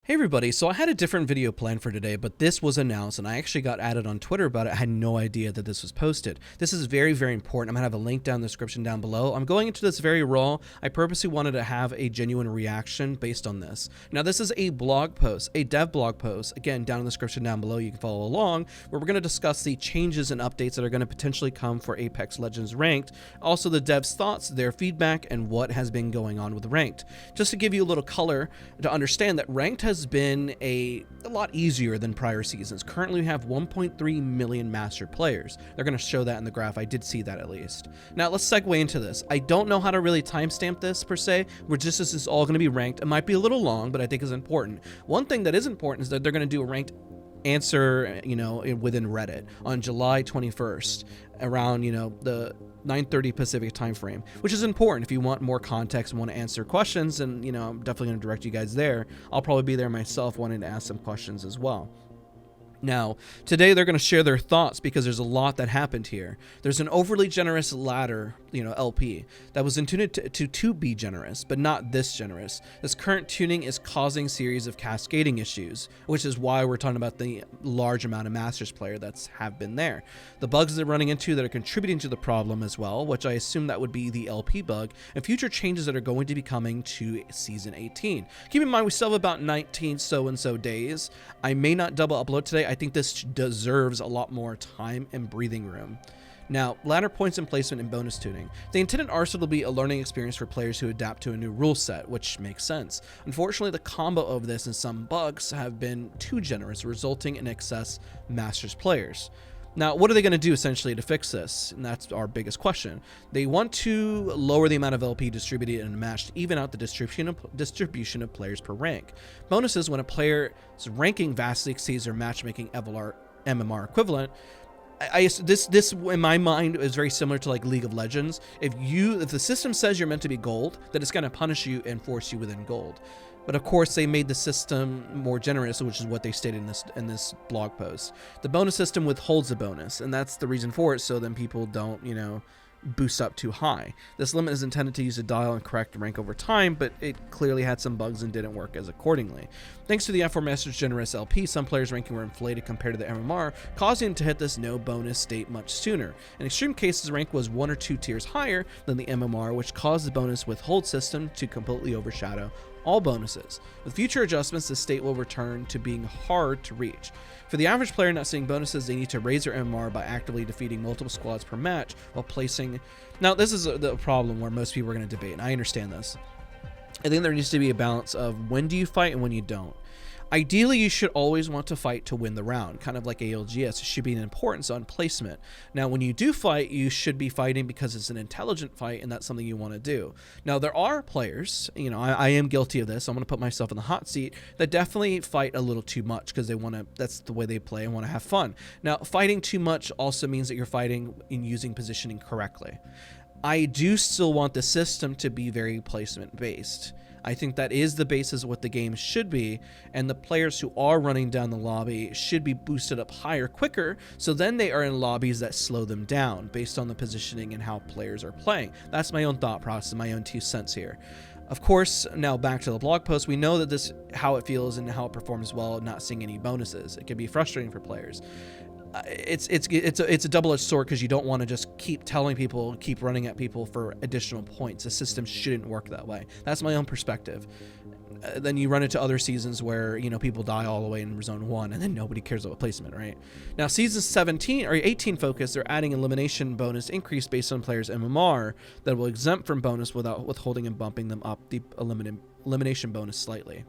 Hey everybody, so I had a different video planned for today, but this was announced and I actually got added on Twitter about it. I had no idea that this was posted. This is very, very important. I'm gonna have a link down in the description down below. I'm going into this very raw. I purposely wanted to have a genuine reaction based on this. Now this is a blog post, a dev blog post, again down in the description down below, you can follow along, where we're gonna discuss the changes and updates that are gonna potentially come for Apex Legends Ranked, also the devs' thoughts, their feedback, and what has been going on with Ranked. Just to give you a little color to understand that Ranked has been a lot easier than prior seasons. Currently we have 1.3 million mastered players. They're going to show that in the graph. I did see that at least. Now let's segue into this. I don't know how to really timestamp this per se. This is all going to be ranked. It might be a little long, but I think is important. One thing that is important is that they're going to do a ranked answer, within Reddit on July 21st around, the 9:30 Pacific time frame, which is important if you want more context and want to answer questions. And I'm definitely going to direct you guys there. I'll probably be there myself wanting to ask some questions as well. Now, today they're going to share their thoughts because there's a lot that happened here. There's an overly generous ladder, LP, that was intended to be generous, but not this generous. This current tuning is causing series of cascading issues, which is why we're talking about the large amount of Masters player that's have been there. The bugs they're running into that are contributing to the problem as well, which I assume that would be the LP bug, and future changes that are going to be coming to Season 18. Keep in mind, we still have about 19 so-and-so days. I may not double upload today. I think this deserves a lot more time and breathing room. Now, ladder points and placement and bonus tuning. The intended arsenal will be a learning experience for players who adapt to a new rule set, which makes sense. Unfortunately, the combo of this and some bugs have been too generous, resulting in excess Masters players. Now, what are they going to do essentially to fix this? And that's our biggest question. They want to lower the amount of LP distributed and matched to even out the distribution of players per rank. Bonuses: when a player's ranking vastly exceeds their matchmaking MMR equivalent. This in my mind is very similar to like League of Legends. If the system says you're meant to be gold, then it's going to punish you and force you within gold. But of course, they made the system more generous, which is what they stated in this blog post. The bonus system withholds a bonus, and that's the reason for it, so then people don't, boost up too high. This limit is intended to use a dial and correct rank over time, but it clearly had some bugs and didn't work as accordingly. Thanks to the aforementioned generous LP, some players' ranking were inflated compared to the MMR, causing them to hit this no bonus state much sooner. In extreme cases, rank was 1 or 2 tiers higher than the MMR, which caused the bonus withhold system to completely overshadow all bonuses. With future adjustments, the state will return to being hard to reach. For the average player not seeing bonuses, they need to raise their MMR by actively defeating multiple squads per match while placing... Now, this is the problem where most people are going to debate, and I understand this. I think there needs to be a balance of when do you fight and when you don't. Ideally, you should always want to fight to win the round, kind of like ALGS. It should be an importance on placement. Now, when you do fight, you should be fighting because it's an intelligent fight, and that's something you want to do. Now, there are players, I am guilty of this. I'm going to put myself in the hot seat, that definitely fight a little too much because they want to, that's the way they play and want to have fun. Now, fighting too much also means that you're fighting in using positioning correctly. I do still want the system to be very placement based. I think that is the basis of what the game should be, and the players who are running down the lobby should be boosted up higher quicker, so then they are in lobbies that slow them down based on the positioning and how players are playing. That's my own thought process, my own 2 cents here. Of course, now back to the blog post, we know that this, how it feels and how it performs well, not seeing any bonuses. It can be frustrating for players. It's a double-edged sword because you don't want to just keep telling people, keep running at people for additional points. The system shouldn't work that way. That's my own perspective. Then you run into other seasons where people die all the way in zone 1 and then nobody cares about placement, right? Now season 17 or 18 focus, they're adding elimination bonus increase based on players' MMR that will exempt from bonus without withholding and bumping them up the elimination bonus slightly.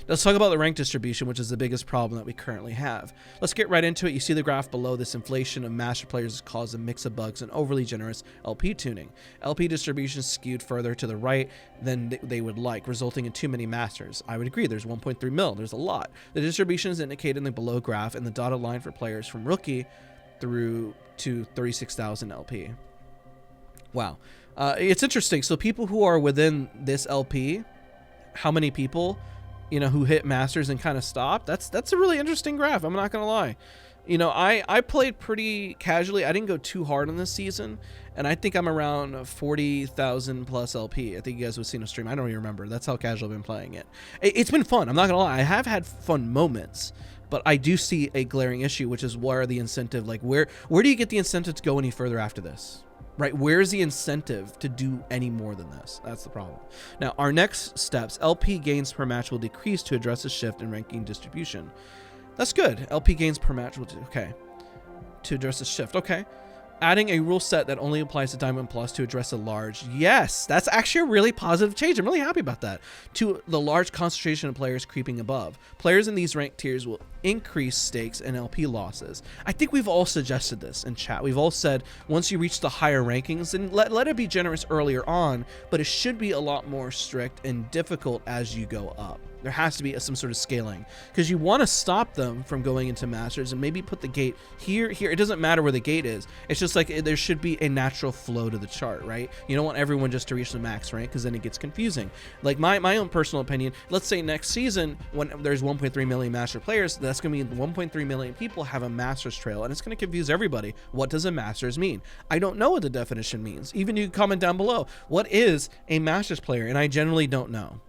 Let's talk about the rank distribution, which is the biggest problem that we currently have. Let's get right into it. You see the graph below. This inflation of master players has caused a mix of bugs and overly generous LP tuning. LP distribution is skewed further to the right than they would like, resulting in too many masters. I would agree, there's 1.3 mil, there's a lot. The distribution is indicated in the below graph and the dotted line for players from rookie through to 36,000 LP. Wow. It's interesting. So people who are within this LP, how many people who hit Masters and kind of stopped. That's a really interesting graph. I'm not gonna lie. I played pretty casually. I didn't go too hard on this season, and I think I'm around 40,000 plus LP. I think you guys have seen a stream. I don't even remember. That's how casual I've been playing it. It's been fun. I'm not gonna lie. I have had fun moments, but I do see a glaring issue, which is where the incentive, like where do you get the incentive to go any further after this? Right? Where's the incentive to do any more than this? That's the problem. Now, our next steps, LP gains per match will decrease to address a shift in ranking distribution. That's good. LP gains per match will do. Okay. To address the shift. Okay. Adding a rule set that only applies to Diamond Plus to address a large. Yes, that's actually a really positive change. I'm really happy about that. To the large concentration of players creeping above. Players in these ranked tiers will increase stakes and LP losses. I think we've all suggested this in chat. We've all said once you reach the higher rankings, then let it be generous earlier on, but it should be a lot more strict and difficult as you go up. There has to be some sort of scaling because you want to stop them from going into Masters and maybe put the gate here. It doesn't matter where the gate is. It's just like there should be a natural flow to the chart, right? You don't want everyone just to reach the max rank because then it gets confusing. Like my own personal opinion, let's say next season when there's 1.3 million Master players, that's going to mean 1.3 million people have a Masters trail, and it's going to confuse everybody. What does a Masters mean? I don't know what the definition means. Even you comment down below, what is a Masters player? And I generally don't know.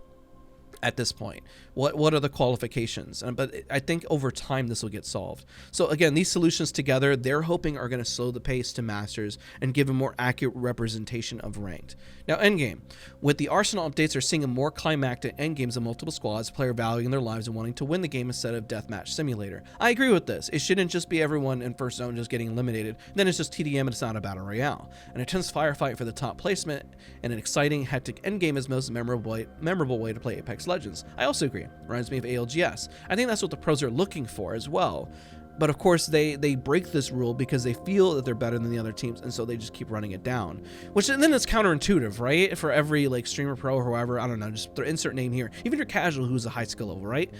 At this point, what are the qualifications? But I think over time this will get solved. So again, these solutions together, they're hoping are going to slow the pace to Masters and give a more accurate representation of ranked. Now, endgame. With the Arsenal updates, they're seeing a more climactic endgames of multiple squads, player valuing their lives and wanting to win the game instead of deathmatch simulator. I agree with this. It shouldn't just be everyone in first zone just getting eliminated. Then it's just TDM and it's not a battle royale. An intense firefight for the top placement and an exciting, hectic endgame is the most memorable way to play Apex Legends. I also agree. Reminds me of ALGS. I think that's what the pros are looking for as well. But of course, they break this rule because they feel that they're better than the other teams, and so they just keep running it down. Which then it's counterintuitive, right? For every like streamer pro or whoever, I don't know, just insert name here. Even your casual who's a high skill level, right?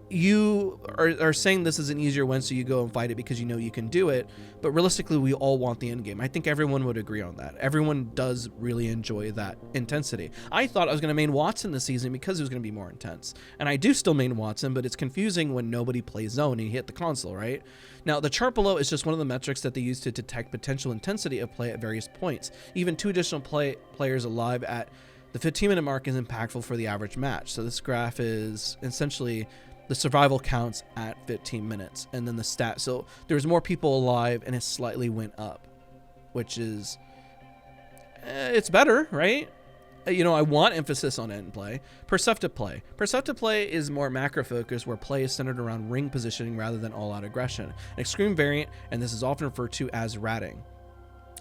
You are saying this is an easier win, so you go and fight it because you know you can do it. But realistically, we all want the end game. I think everyone would agree on that. Everyone does really enjoy that intensity. I thought I was going to main Wattson this season because it was going to be more intense. And I do still main Wattson, but it's confusing when nobody plays zone and you hit the console, right? Now, the chart below is just one of the metrics that they use to detect potential intensity of play at various points. Even 2 additional players alive at the 15-minute mark is impactful for the average match. So this graph is essentially the survival counts at 15 minutes and then the stat. So there's more people alive and it slightly went up, which is, it's better, right? I want emphasis on end play. Perceptive play. Perceptive play is more macro focused where play is centered around ring positioning rather than all out aggression. An extreme variant, and this is often referred to as ratting.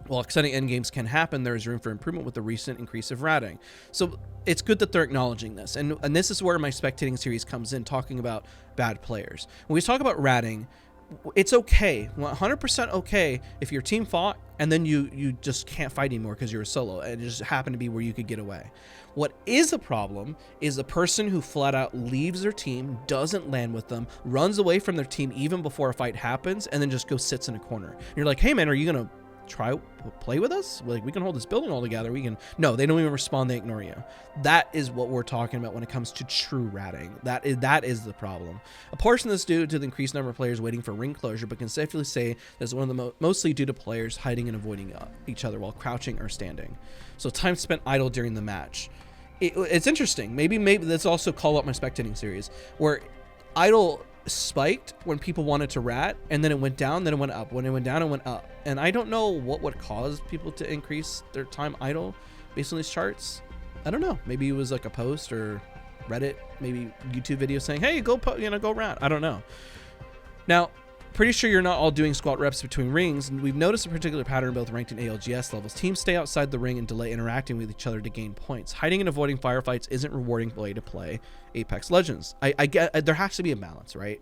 While exciting endgames can happen, there is room for improvement with the recent increase of ratting. So it's good that they're acknowledging this. And this is where my spectating series comes in, talking about bad players. When we talk about ratting, it's okay, 100% okay if your team fought and then you just can't fight anymore because you're a solo and it just happened to be where you could get away. What is a problem is the person who flat out leaves their team, doesn't land with them, runs away from their team even before a fight happens, and then just goes sits in a corner. And you're like, hey man, are you gonna try play with us? Like, we can hold this building all together. We can. No, they don't even respond. They ignore you. That is what we're talking about when it comes to true ratting. That is the problem. A portion of this due to the increased number of players waiting for ring closure, but can safely say that it's one of the mostly due to players hiding and avoiding each other while crouching or standing. So time spent idle during the match. It's interesting. Maybe let's also call up my spectating series where idle spiked when people wanted to rat, and then it went down, then it went up. When it went down, it went up. And I don't know what would cause people to increase their time idle based on these charts. I don't know. Maybe it was like a post or Reddit, maybe YouTube video saying, hey, go rat. I don't know. Now, pretty sure you're not all doing squat reps between rings, and we've noticed a particular pattern both ranked and ALGS levels. Teams stay outside the ring and delay interacting with each other to gain points. Hiding and avoiding firefights isn't a rewarding way to play Apex Legends. I get there has to be a balance, right?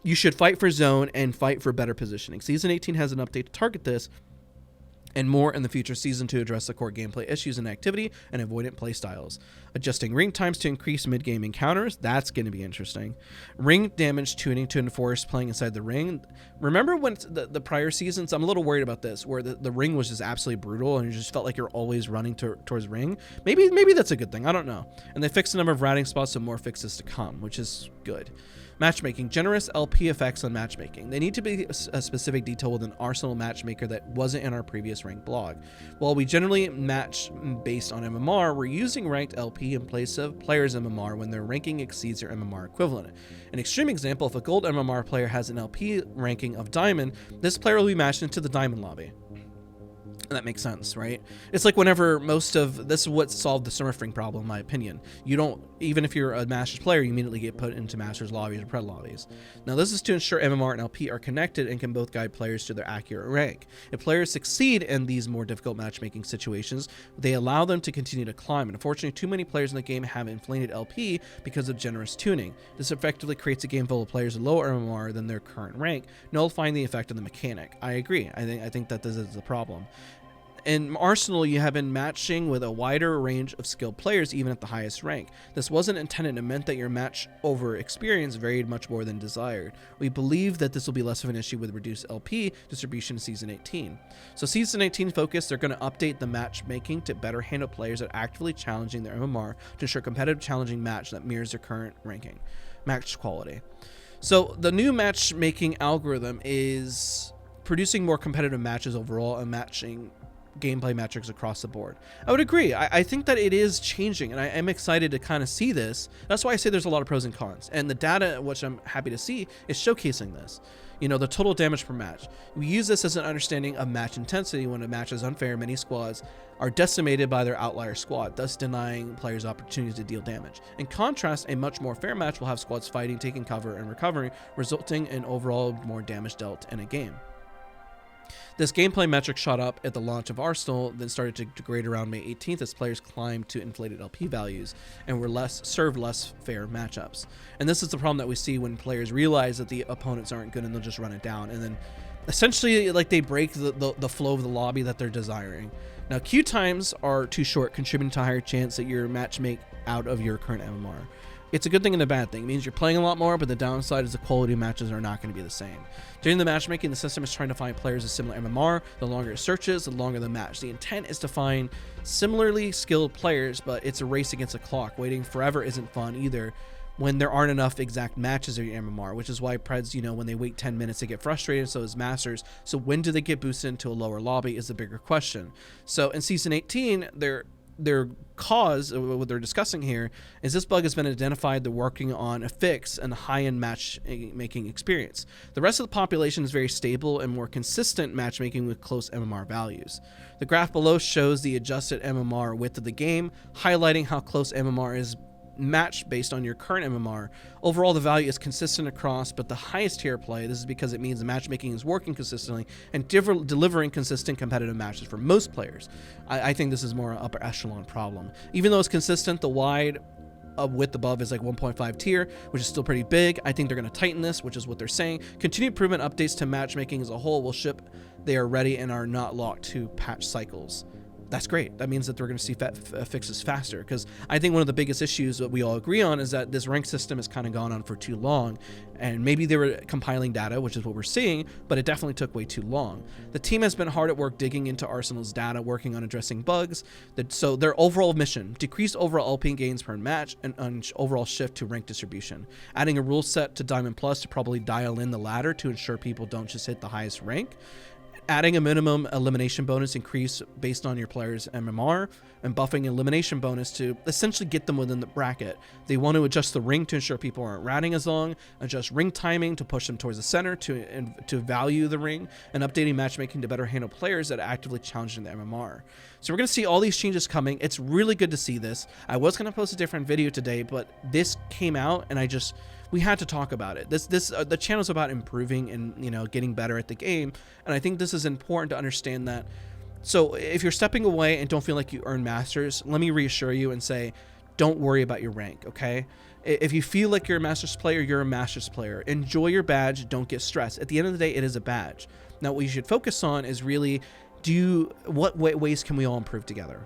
You should fight for zone and fight for better positioning. Season 18 has an update to target this, and more in the future season to address the core gameplay issues and activity and avoidant playstyles. Adjusting ring times to increase mid-game encounters, that's going to be interesting. Ring damage tuning to enforce playing inside the ring. Remember when the prior seasons, I'm a little worried about this, where the ring was just absolutely brutal and you just felt like you're always running towards ring. Maybe that's a good thing, I don't know. And they fixed the number of routing spots, so more fixes to come, which is good. Matchmaking. Generous LP effects on matchmaking. They need to be a specific detail with an Arsenal matchmaker that wasn't in our previous ranked blog. While we generally match based on MMR, we're using ranked LP in place of players' MMR when their ranking exceeds their MMR equivalent. An extreme example, if a gold MMR player has an LP ranking of diamond, this player will be matched into the diamond lobby. That makes sense, right? It's like whenever this is what solved the Smurfing problem, in my opinion. You don't, even if you're a Masters player, you immediately get put into Masters lobbies or Pred lobbies. Now, this is to ensure MMR and LP are connected and can both guide players to their accurate rank. If players succeed in these more difficult matchmaking situations, they allow them to continue to climb. And unfortunately, too many players in the game have inflated LP because of generous tuning. This effectively creates a game full of players with lower MMR than their current rank, nullifying the effect of the mechanic. I agree. I think that this is the problem. In Arsenal, you have been matching with a wider range of skilled players even at the highest rank. This wasn't intended and meant that your match over experience varied much more than desired. We believe that this will be less of an issue with reduced LP distribution in Season 18. So Season 18 focus, they're going to update the matchmaking to better handle players that are actively challenging their MMR to ensure competitive challenging match that mirrors their current ranking. Match quality. So the new matchmaking algorithm is producing more competitive matches overall and matching gameplay metrics across the board. I would agree. I think that it is changing, and I am excited to kind of see this. That's why I say there's a lot of pros and cons, and the data, which I'm happy to see, is showcasing this. You know, the total damage per match. We use this as an understanding of match intensity. When a match is unfair, many squads are decimated by their outlier squad, thus denying players opportunities to deal damage. In contrast, a much more fair match will have squads fighting, taking cover, and recovering, resulting in overall more damage dealt in a game. This gameplay metric shot up at the launch of Arsenal, then started to degrade around May 18th as players climbed to inflated LP values and were served less fair matchups. And this is the problem that we see when players realize that the opponents aren't good and they'll just run it down, and then essentially like they break the flow of the lobby that they're desiring. Now, queue times are too short, contributing to a higher chance that your match make out of your current MMR. It's a good thing and a bad thing. It means you're playing a lot more, but the downside is the quality of matches are not going to be the same. During the matchmaking, the system is trying to find players with similar MMR. The longer it searches, the longer the match. The intent is to find similarly skilled players, but it's a race against the clock. Waiting forever isn't fun either when there aren't enough exact matches of your MMR, which is why Preds, you know, when they wait 10 minutes, they get frustrated, so is Masters. So when do they get boosted into a lower lobby is the bigger question. So in Season 18, their cause, what they're discussing here, is this bug has been identified. They're working on a fix and high-end matchmaking experience. The rest of the population is very stable and more consistent matchmaking with close MMR values. The graph below shows the adjusted MMR width of the game, highlighting how close MMR is matched based on your current MMR. Overall, the value is consistent across, but the highest tier play, this is because it means the matchmaking is working consistently and delivering consistent competitive matches for most players. I think this is more an upper echelon problem. Even though it's consistent, the wide width above is like 1.5 tier, which is still pretty big. I think they're going to tighten this, which is what they're saying. Continued improvement updates to matchmaking as a whole will ship. They are ready and are not locked to patch cycles. That's great. That means that we're going to see fixes faster, because I think one of the biggest issues that we all agree on is that this rank system has kind of gone on for too long, and maybe they were compiling data, which is what we're seeing, but it definitely took way too long. The team has been hard at work digging into Arsenal's data, working on addressing bugs. So their overall mission, decrease overall LP gains per match and overall shift to rank distribution. Adding a rule set to Diamond Plus to probably dial in the ladder to ensure people don't just hit the highest rank. Adding a minimum elimination bonus increase based on your player's MMR, and buffing elimination bonus to essentially get them within the bracket. They want to adjust the ring to ensure people aren't ratting as long, adjust ring timing to push them towards the center to value the ring, and updating matchmaking to better handle players that are actively challenging the MMR. So we're going to see all these changes coming. It's really good to see this. I was going to post a different video today, but this came out and we had to talk about it. The channel's about improving and, you know, getting better at the game, and I think this is important to understand that. So if you're stepping away and don't feel like you earn Masters, let me reassure you and say, don't worry about your rank, okay? If you feel like you're a Masters player, you're a Masters player. Enjoy your badge, don't get stressed. At the end of the day, it is a badge. Now, what you should focus on is really what ways can we all improve together?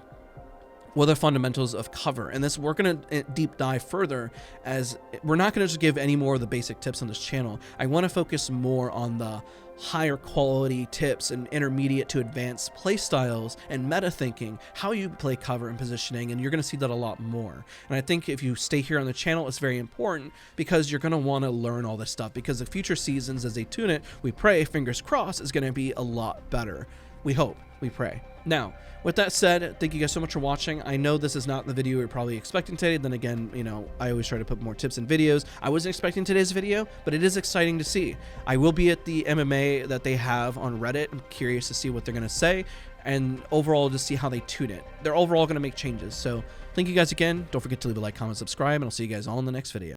What are the fundamentals of cover? And this, we're going to deep dive further, as we're not going to just give any more of the basic tips on this channel. I want to focus more on the higher quality tips and intermediate to advanced play styles and meta thinking, how you play cover and positioning, and you're going to see that a lot more. And I think if you stay here on the channel, it's very important, because you're going to want to learn all this stuff, because the future seasons, as they tune it, we pray, fingers crossed, is going to be a lot better. We hope, we pray. Now, with that said, thank you guys so much for watching. I know this is not the video you're probably expecting today. Then again, you know, I always try to put more tips in videos. I wasn't expecting today's video, but it is exciting to see. I will be at the MMA that they have on Reddit. I'm curious to see what they're going to say, and overall just see how they tune it. They're overall going to make changes. So thank you guys again. Don't forget to leave a like, comment, subscribe, and I'll see you guys all in the next video.